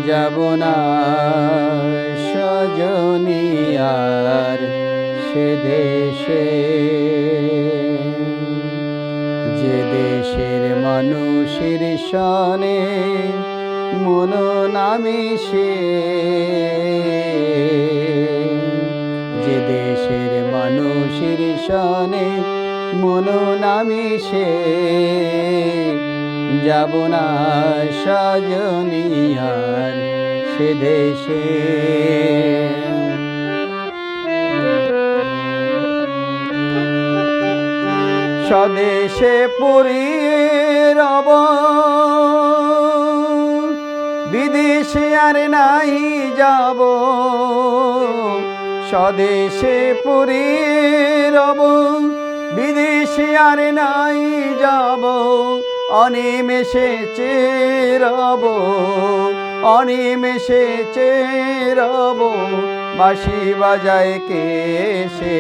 যাব না সজনী আর সে দেশে, যে দেশের মানুষের সনে মন নামিশে, যে দেশের মানুষের সনে মন নামিশে, যাব না সজনী আর সে দেশে। স্বদেশে পড়িয়ে রব, বিদেশে আর নাই যাব। স্বদেশে পড়িয়ে রব, বিদেশে আর নাই যাব। অনিমেষে চেরব, অনিমেষে চেরব, বাঁশি বাজায় কে সে,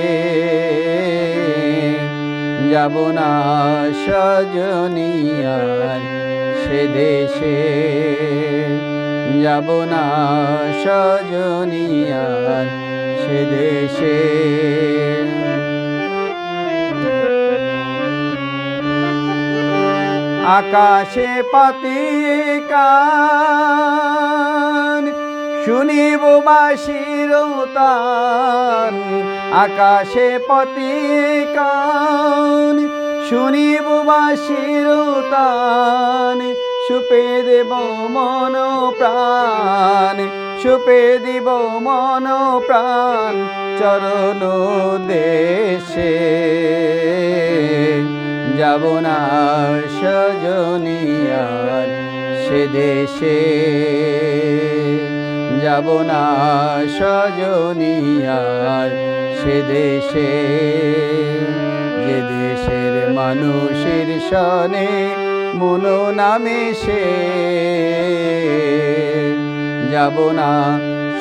যাব না সজনী আর সে দেশে, যাব না সজনী আর সে দেশে। আকাশে পাতিয়ে কান, শুনিব বাঁশির তান। আকাশে পাতিয়ে কান, শুনিব বাঁশির তান। সুপে দেব মন প্রাণ, সুপে দিব মন প্রাণ চরণ দেশে, যাব না সজনী আর সে দেশে, যাব না সজনী আর সে দেশে। যে দেশের মানুষের সনে মন নামিশে, যাব না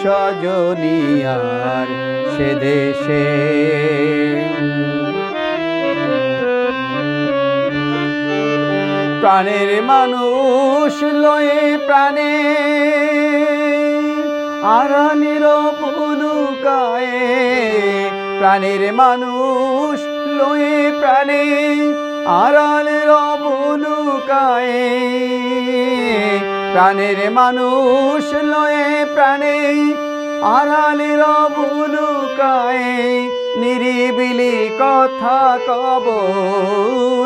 সজনী আর সে দেশে। প্রাণের মানুষ লয়ে প্রাণে আরানির পুলুকায়ে, প্রাণের মানুষ লয়ে প্রাণে আড়ালের পুলুকায়ে। প্রাণের মানুষ লয়ে প্রাণে আড়ালের পুলুকায়ে। নিরিবিলি কথা কব,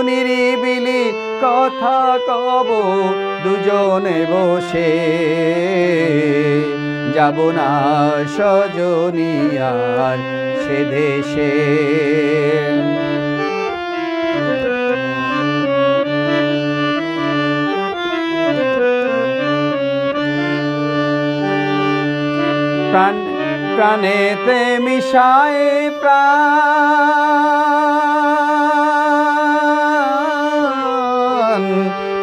নিরিবিলি কথা কব দুজনে বসে, যাব না সজনী আর সে দেশে। প্রাণেতে মিশায় প্রাণ,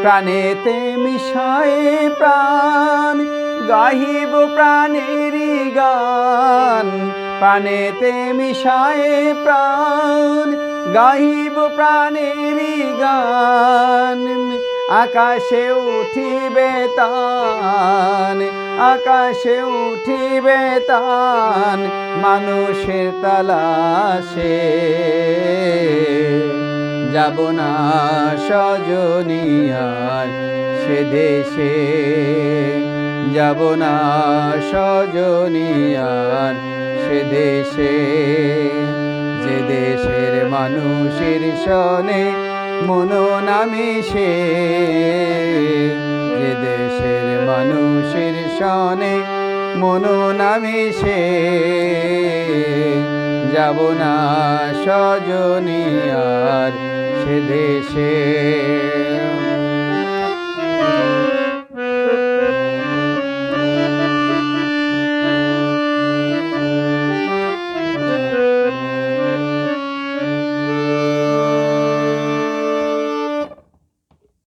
প্রাণেতে মিশায় প্রাণ গাহিব প্রাণেরই গান। প্রাণেতে মিশায় প্রাণ গাহিব প্রাণেরই গান। আকাশে উঠিবে তান, আকাশে উঠিবে তান মানুষের তালাশে, যাব না সজনী আর সে দেশে, যাব না সজনী আর সে দেশে। যে দেশের মানুষের সনে মন নামিশে, যে দেশের মানুষের সনে মন নামিশে, যাব না সজনী আর সে দেশে।